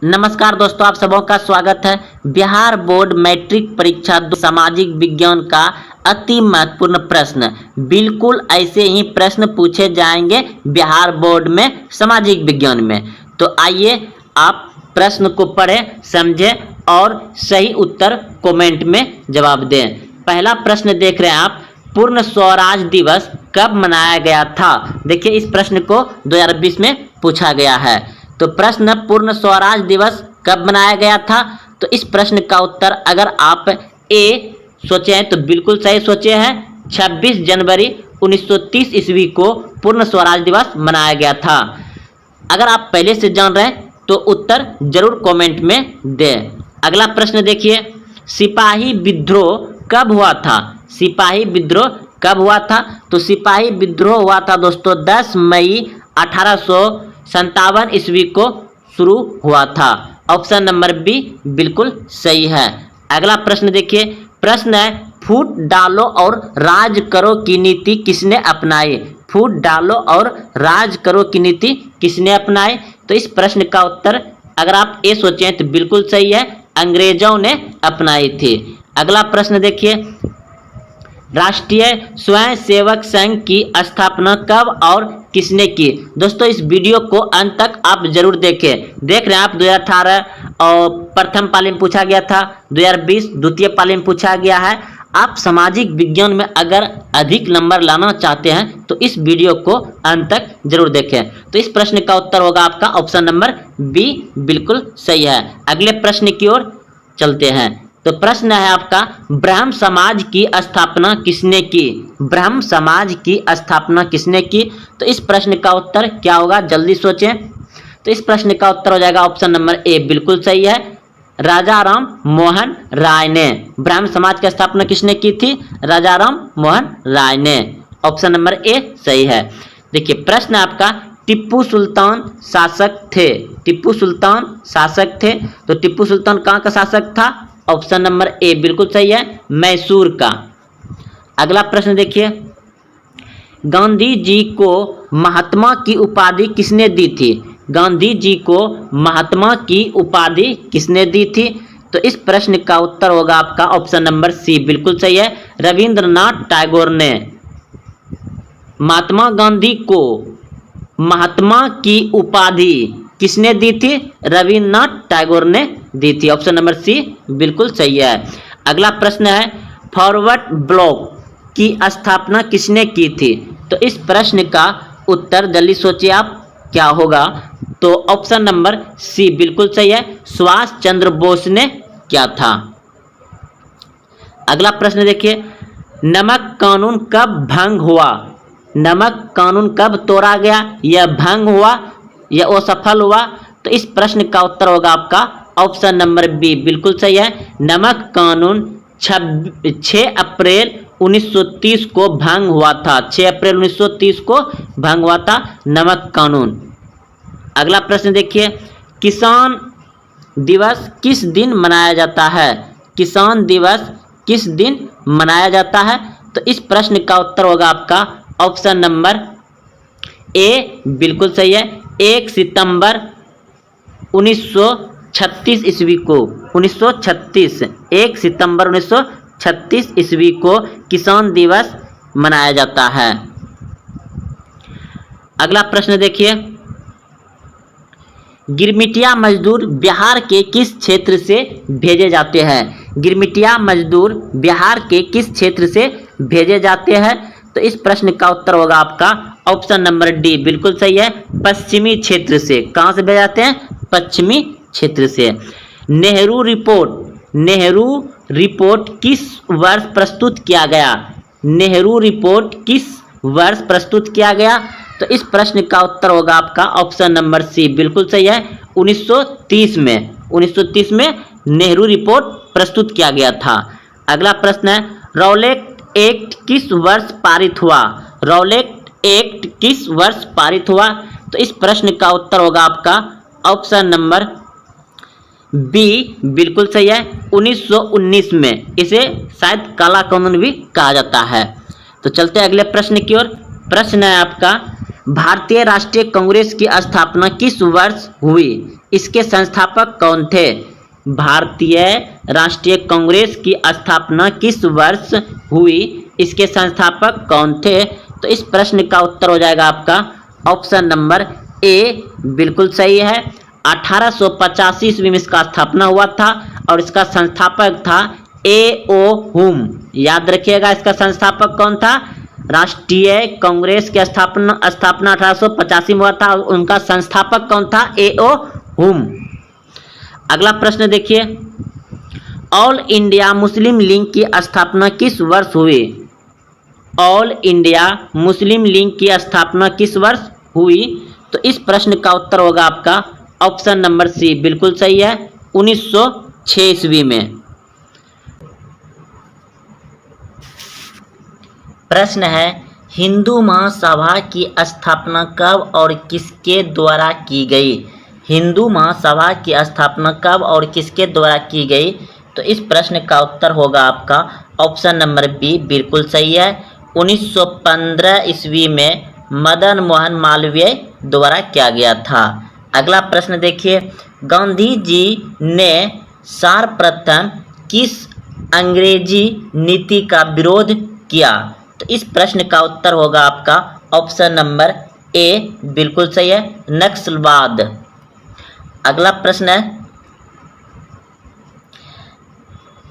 नमस्कार दोस्तों, आप सबों का स्वागत है। बिहार बोर्ड मैट्रिक परीक्षा सामाजिक विज्ञान का अति महत्वपूर्ण प्रश्न। बिल्कुल ऐसे ही प्रश्न पूछे जाएंगे बिहार बोर्ड में सामाजिक विज्ञान में। तो आइए आप प्रश्न को पढ़ें, समझें और सही उत्तर कमेंट में जवाब दें। पहला प्रश्न देख रहे हैं आप, पूर्ण स्वराज दिवस कब मनाया गया था? देखिए, इस प्रश्न को 2020 में पूछा गया है। तो प्रश्न, पूर्ण स्वराज दिवस कब मनाया गया था? तो इस प्रश्न का उत्तर अगर आप ए सोचे हैं तो बिल्कुल सही सोचे हैं। 26 जनवरी 1930 ईस्वी को पूर्ण स्वराज दिवस मनाया गया था। अगर आप पहले से जान रहे हैं तो उत्तर जरूर कमेंट में दें। अगला प्रश्न देखिए, सिपाही विद्रोह कब हुआ था? सिपाही विद्रोह कब हुआ था? तो सिपाही विद्रोह हुआ था दोस्तों 10 मई 1857 ईस्वी को शुरू हुआ था। ऑप्शन नंबर बी बिल्कुल सही है। अगला प्रश्न देखिए, प्रश्न है, फूट डालो और राज करो की नीति किसने अपनाई? फूट डालो और राज करो की नीति किसने अपनाई? तो इस प्रश्न का उत्तर अगर आप ए सोचें तो बिल्कुल सही है, अंग्रेजों ने अपनाई थी। अगला प्रश्न देखिए, राष्ट्रीय स्वयंसेवक संघ की स्थापना कब और किसने की? दोस्तों, इस वीडियो को अंत तक आप जरूर देखें। देख रहे हैं आप 2018 और प्रथम पाली में पूछा गया था, 2020 द्वितीय पाली में पूछा गया है। आप सामाजिक विज्ञान में अगर अधिक नंबर लाना चाहते हैं तो इस वीडियो को अंत तक जरूर देखें। तो इस प्रश्न का उत्तर होगा आपका ऑप्शन नंबर बी बिल्कुल सही है। अगले प्रश्न की ओर चलते हैं। तो प्रश्न है आपका, ब्राह्म समाज की स्थापना किसने की? ब्राह्म समाज की स्थापना किसने की? तो इस प्रश्न का उत्तर क्या होगा, जल्दी सोचें। तो इस प्रश्न का उत्तर हो जाएगा ऑप्शन नंबर ए बिल्कुल सही है, राजा राम मोहन राय ने। ब्राह्म समाज की स्थापना किसने की थी? राजा राम मोहन राय ने। ऑप्शन नंबर ए सही है। देखिए, प्रश्न आपका, टिप्पू सुल्तान शासक थे। टिप्पू सुल्तान शासक थे, तो टिप्पू सुल्तान कहाँ का शासक था? ऑप्शन नंबर ए बिल्कुल सही है, मैसूर का। अगला प्रश्न देखिए, गांधी जी को महात्मा की उपाधि किसने दी थी? गांधी जी को महात्मा की उपाधि किसने दी थी? तो इस प्रश्न का उत्तर होगा आपका ऑप्शन नंबर सी बिल्कुल सही है, रविंद्रनाथ टैगोर ने। महात्मा गांधी को महात्मा की उपाधि किसने दी थी? रविंद्रनाथ टैगोर ने दी थी। ऑप्शन नंबर सी बिल्कुल सही है। अगला प्रश्न है, फॉरवर्ड ब्लॉक की स्थापना किसने की थी? तो इस प्रश्न का उत्तर जल्दी सोचिए आप क्या होगा। तो ऑप्शन नंबर सी बिल्कुल सही है, सुभाष चंद्र बोस ने किया था। अगला प्रश्न देखिए, नमक कानून कब भंग हुआ? नमक कानून कब तोड़ा गया? यह भंग हुआ या असफल हुआ? तो इस प्रश्न का उत्तर होगा आपका ऑप्शन नंबर बी बिल्कुल सही है, नमक कानून 6 अप्रैल 1930 को भंग हुआ था। 6 अप्रैल 1930 को भंग हुआ था नमक कानून। अगला प्रश्न देखिए, किसान दिवस किस दिन मनाया जाता है? किसान दिवस किस दिन मनाया जाता है? तो इस प्रश्न का उत्तर होगा आपका ऑप्शन नंबर ए बिल्कुल सही है, 1 सितंबर 1936 ईस्वी को। 1936 1 सितंबर 1936 ईस्वी को किसान दिवस मनाया जाता है। अगला प्रश्न देखिए, गिरमिटिया मजदूर बिहार के किस क्षेत्र से भेजे जाते हैं? गिरमिटिया मजदूर बिहार के किस क्षेत्र से भेजे जाते हैं? तो इस प्रश्न का उत्तर होगा आपका ऑप्शन नंबर डी बिल्कुल सही है, पश्चिमी क्षेत्र से। कहां से भेजे जाते हैं? पश्चिमी क्षेत्र से। नेहरू रिपोर्ट किस वर्ष प्रस्तुत किया गया? नेहरू रिपोर्ट किस वर्ष प्रस्तुत किया गया? तो इस प्रश्न का उत्तर होगा आपका ऑप्शन नंबर सी बिल्कुल सही है, 1930 में। 1930 में नेहरू रिपोर्ट प्रस्तुत किया गया था। अगला प्रश्न है, रौलेट एक्ट किस वर्ष पारित हुआ? रौलेट एक्ट किस वर्ष पारित हुआ? तो इस प्रश्न का उत्तर होगा आपका ऑप्शन नंबर बी बिल्कुल सही है, 1919 में। इसे शायद काला कानून भी कहा जाता है। तो चलते हैं अगले प्रश्न की ओर। प्रश्न है आपका, भारतीय राष्ट्रीय कांग्रेस की स्थापना किस वर्ष हुई? इसके संस्थापक कौन थे? भारतीय राष्ट्रीय कांग्रेस की स्थापना किस वर्ष हुई? इसके संस्थापक कौन थे? तो इस प्रश्न का उत्तर हो जाएगा आपका ऑप्शन नंबर ए बिल्कुल सही है। 1885 ईस्वी में इसका स्थापना हुआ था और इसका संस्थापक था A.O. हुम। याद रखिएगा, इसका संस्थापक कौन था? राष्ट्रीय कांग्रेस की स्थापना 1885 में हुआ था और उनका संस्थापक कौन था? A.O. हुम। अगला प्रश्न देखिए, ऑल इंडिया मुस्लिम लीग की स्थापना किस वर्ष हुई? ऑल इंडिया मुस्लिम लीग की स्थापना किस वर्ष हुई? तो इस प्रश्न का उत्तर होगा आपका ऑप्शन नंबर सी बिल्कुल सही है, 1906 ईस्वी में। प्रश्न है, हिंदू महासभा की स्थापना कब और किसके द्वारा की गई? हिंदू महासभा की स्थापना कब और किसके द्वारा की गई? तो इस प्रश्न का उत्तर होगा आपका ऑप्शन नंबर बी बिल्कुल सही है, 1915 ईस्वी में मदन मोहन मालवीय द्वारा किया गया था। अगला प्रश्न देखिए, गांधी जी ने सर्वप्रथम किस अंग्रेजी नीति का विरोध किया? तो इस प्रश्न का उत्तर होगा आपका ऑप्शन नंबर ए बिल्कुल सही है, नक्सलवाद। अगला प्रश्न है,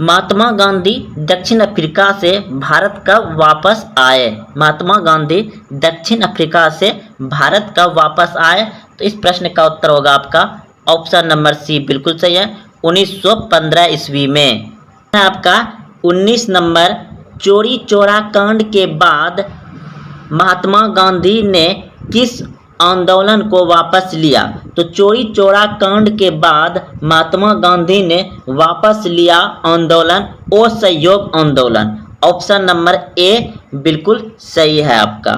महात्मा गांधी दक्षिण अफ्रीका से भारत कब वापस आए? महात्मा गांधी दक्षिण अफ्रीका से भारत कब वापस आए? तो इस प्रश्न का उत्तर होगा आपका ऑप्शन नंबर सी बिल्कुल सही है, 1915 ईस्वी में। आपका 19 नंबर, चोरी चौरा कांड के बाद महात्मा गांधी ने किस आंदोलन को वापस लिया? तो चोरी चौरा कांड के बाद महात्मा गांधी ने वापस लिया आंदोलन असहयोग आंदोलन। ऑप्शन नंबर ए बिल्कुल सही है आपका।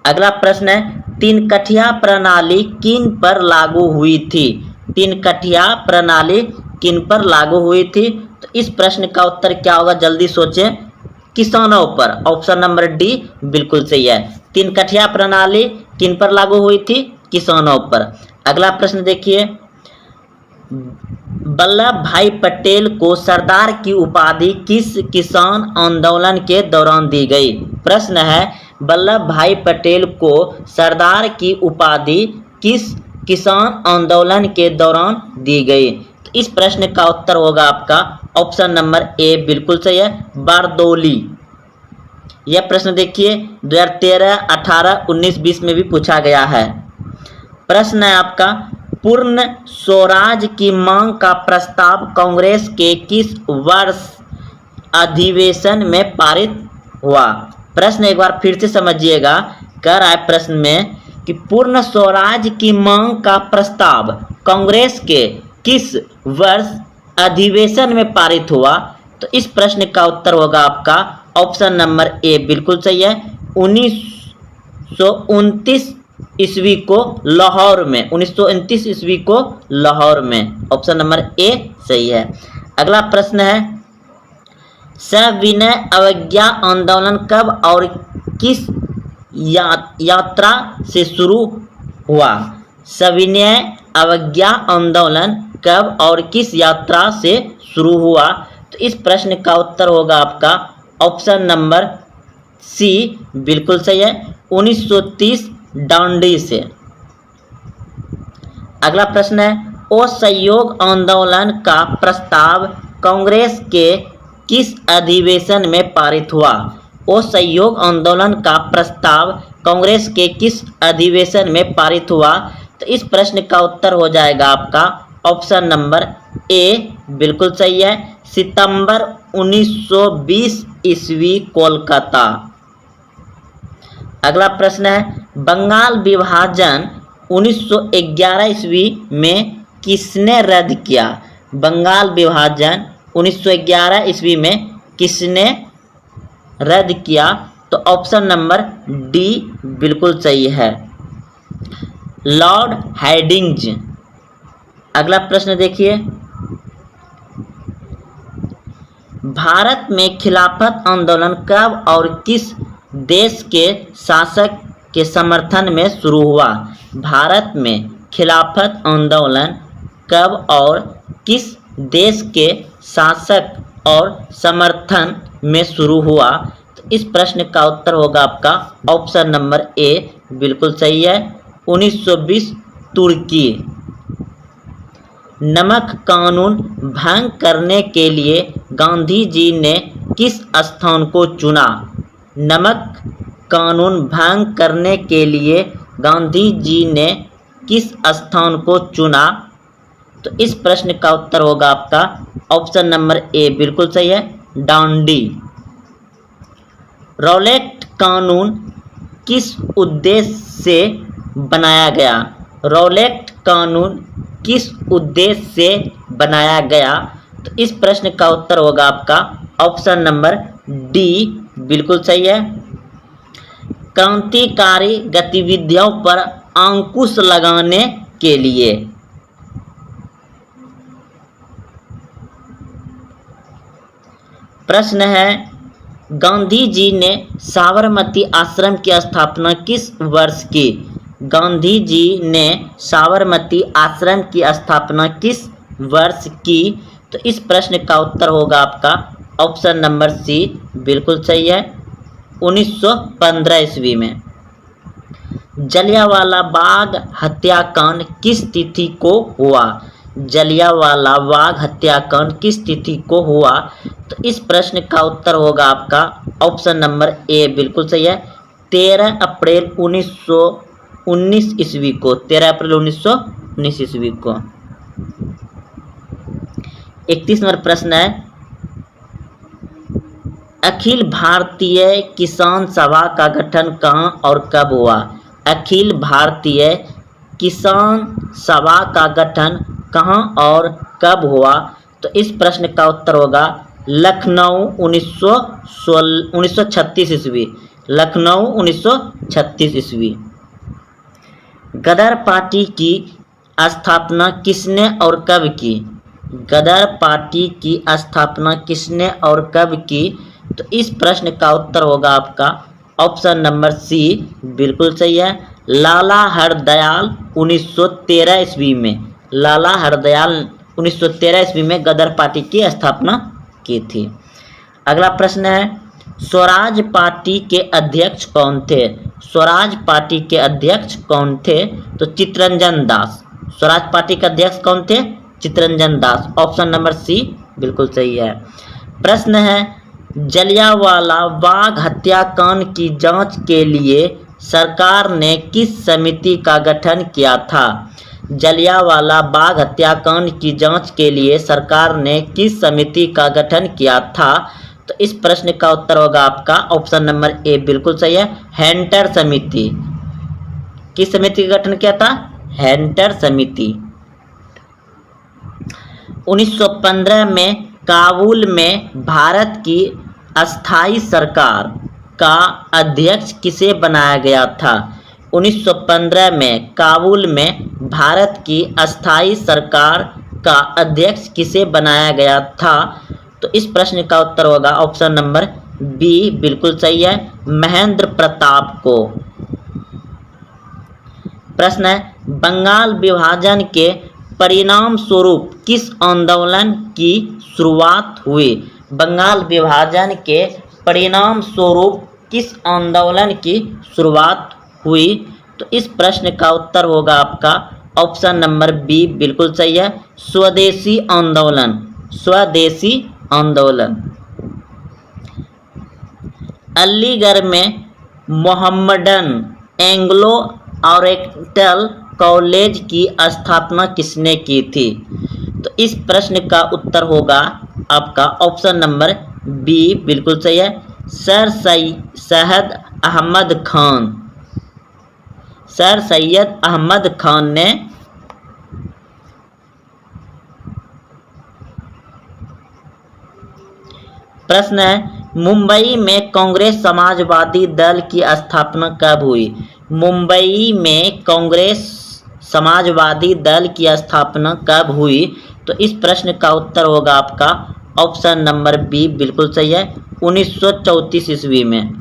अगला प्रश्न है, तीन कठिया प्रणाली किन पर लागू हुई थी? तीन कठिया प्रणाली किन पर लागू हुई थी? तो इस प्रश्न का उत्तर क्या होगा, जल्दी सोचें। किसानों पर। ऑप्शन नंबर डी बिल्कुल सही है, तीन कठिया प्रणाली किन पर लागू हुई थी? किसानों पर। अगला प्रश्न देखिए, वल्लभ भाई पटेल को सरदार की उपाधि किस किसान आंदोलन के दौरान दी गई? प्रश्न है, वल्लभ भाई पटेल को सरदार की उपाधि किस किसान आंदोलन के दौरान दी गई? तो इस प्रश्न का उत्तर होगा आपका ऑप्शन नंबर ए बिल्कुल सही है, बारदौली। यह प्रश्न देखिए 2013, 18, 19, 20 में भी पूछा गया है। प्रश्न है आपका, पूर्ण स्वराज की मांग का प्रस्ताव कांग्रेस के किस वर्ष अधिवेशन में पारित हुआ? प्रश्न एक बार फिर से समझिएगा, कह रहा है प्रश्न में कि पूर्ण स्वराज की मांग का प्रस्ताव कांग्रेस के किस वर्ष अधिवेशन में पारित हुआ? तो इस प्रश्न का उत्तर होगा आपका ऑप्शन नंबर ए बिल्कुल सही है, 1929 ईस्वी को लाहौर में। 1929 ईस्वी को लाहौर में। ऑप्शन नंबर ए सही है। अगला प्रश्न है, सविनय अवज्ञा आंदोलन कब और किस यात्रा से शुरू हुआ? सविनय अवज्ञा आंदोलन कब और किस यात्रा से शुरू हुआ? तो इस प्रश्न का उत्तर होगा आपका ऑप्शन नंबर सी बिल्कुल सही है, 1930 दांडी से। अगला प्रश्न है, असहयोग आंदोलन का प्रस्ताव कांग्रेस के किस अधिवेशन में पारित हुआ? असहयोग आंदोलन का प्रस्ताव कांग्रेस के किस अधिवेशन में पारित हुआ? तो इस प्रश्न का उत्तर हो जाएगा आपका ऑप्शन नंबर ए बिल्कुल सही है, सितंबर 1920 ईस्वी कोलकाता। अगला प्रश्न है, बंगाल विभाजन 1911 ईस्वी में किसने रद्द किया? बंगाल विभाजन 1911 ईस्वी में किसने रद्द किया? तो ऑप्शन नंबर डी बिल्कुल सही है, लॉर्ड हेडिंग्ज। अगला प्रश्न देखिए, भारत में खिलाफत आंदोलन कब और किस देश के शासक के समर्थन में शुरू हुआ? भारत में खिलाफत आंदोलन कब और किस देश के शासक और समर्थन में शुरू हुआ? तो इस प्रश्न का उत्तर होगा आपका ऑप्शन नंबर ए बिल्कुल सही है, 1920 तुर्की। नमक कानून भंग करने के लिए गांधी जी ने किस स्थान को चुना? नमक कानून भंग करने के लिए गांधी जी ने किस स्थान को चुना? तो इस प्रश्न का उत्तर होगा आपका ऑप्शन नंबर ए बिल्कुल सही है, डांडी। रॉलेट कानून किस उद्देश्य से बनाया गया? रॉलेट कानून किस उद्देश्य से बनाया गया? तो इस प्रश्न का उत्तर होगा आपका ऑप्शन नंबर डी बिल्कुल सही है, क्रांतिकारी गतिविधियों पर अंकुश लगाने के लिए। प्रश्न है, गांधी जी ने साबरमती आश्रम की स्थापना किस वर्ष की? गांधी जी ने साबरमती आश्रम की स्थापना किस वर्ष की? तो इस प्रश्न का उत्तर होगा आपका ऑप्शन नंबर सी बिल्कुल सही है, 1915 ईस्वी में। जलियांवाला बाग हत्याकांड किस तिथि को हुआ? जलियांवाला बाग हत्याकांड किस तिथि को हुआ? तो इस प्रश्न का उत्तर होगा आपका ऑप्शन नंबर ए बिल्कुल सही है, 13 अप्रैल 1919 ईस्वी को। 13 अप्रैल 1919 ईस्वी को। 31 नंबर प्रश्न है, अखिल भारतीय किसान सभा का गठन कहाँ और कब हुआ? अखिल भारतीय किसान सभा का गठन कहाँ और कब हुआ? तो इस प्रश्न का उत्तर होगा लखनऊ 1936 ईस्वी। लखनऊ 1936 ईस्वी। गदर पार्टी की स्थापना किसने और कब की? गदर पार्टी की स्थापना किसने और कब की? तो इस प्रश्न का उत्तर होगा आपका ऑप्शन नंबर सी बिल्कुल सही है, लाला हरदयाल 1913 ईस्वी में। लाला हरदयाल 1913 ईस्वी में गदर पार्टी की स्थापना की थी। अगला प्रश्न है, स्वराज पार्टी के अध्यक्ष कौन थे? स्वराज पार्टी के अध्यक्ष कौन थे? तो चित्तरंजन दास। स्वराज पार्टी के अध्यक्ष कौन थे? Chittaranjan Das. Option number C बिल्कुल सही है। प्रश्न है, जलियांवाला बाग हत्याकांड की जांच के लिए सरकार ने किस समिति का गठन किया था? जलियांवाला बाग हत्याकांड की जांच के लिए सरकार ने किस समिति का गठन किया था? तो इस प्रश्न का उत्तर होगा आपका ऑप्शन नंबर ए बिल्कुल सही है, हैंटर समिति। किस समिति का गठन किया था? हैंटर समिति। 1915 में काबुल में भारत की अस्थायी सरकार का अध्यक्ष किसे बनाया गया था? 1915 में काबुल में भारत की अस्थायी सरकार का अध्यक्ष किसे बनाया गया था? तो इस प्रश्न का उत्तर होगा ऑप्शन नंबर बी बिल्कुल सही है, महेंद्र प्रताप को। प्रश्न है, बंगाल विभाजन के परिणाम स्वरूप किस आंदोलन की शुरुआत हुई? बंगाल विभाजन के परिणाम स्वरूप किस आंदोलन की शुरुआत हुई? तो इस प्रश्न का उत्तर होगा आपका ऑप्शन नंबर बी बिल्कुल सही है, स्वदेशी आंदोलन। स्वदेशी आंदोलन। अलीगढ़ में मोहम्मडन एंग्लो ओरिएंटल कॉलेज की स्थापना किसने की थी? तो इस प्रश्न का उत्तर होगा आपका ऑप्शन नंबर बी बिल्कुल सही है, सर सैयद अहमद खान। सर सैयद अहमद खान ने प्रश्न है, मुंबई में कांग्रेस समाजवादी दल की स्थापना कब हुई? मुंबई में कांग्रेस समाजवादी दल की स्थापना कब हुई? तो इस प्रश्न का उत्तर होगा आपका ऑप्शन नंबर बी बिल्कुल सही है, 1934 ईस्वी में।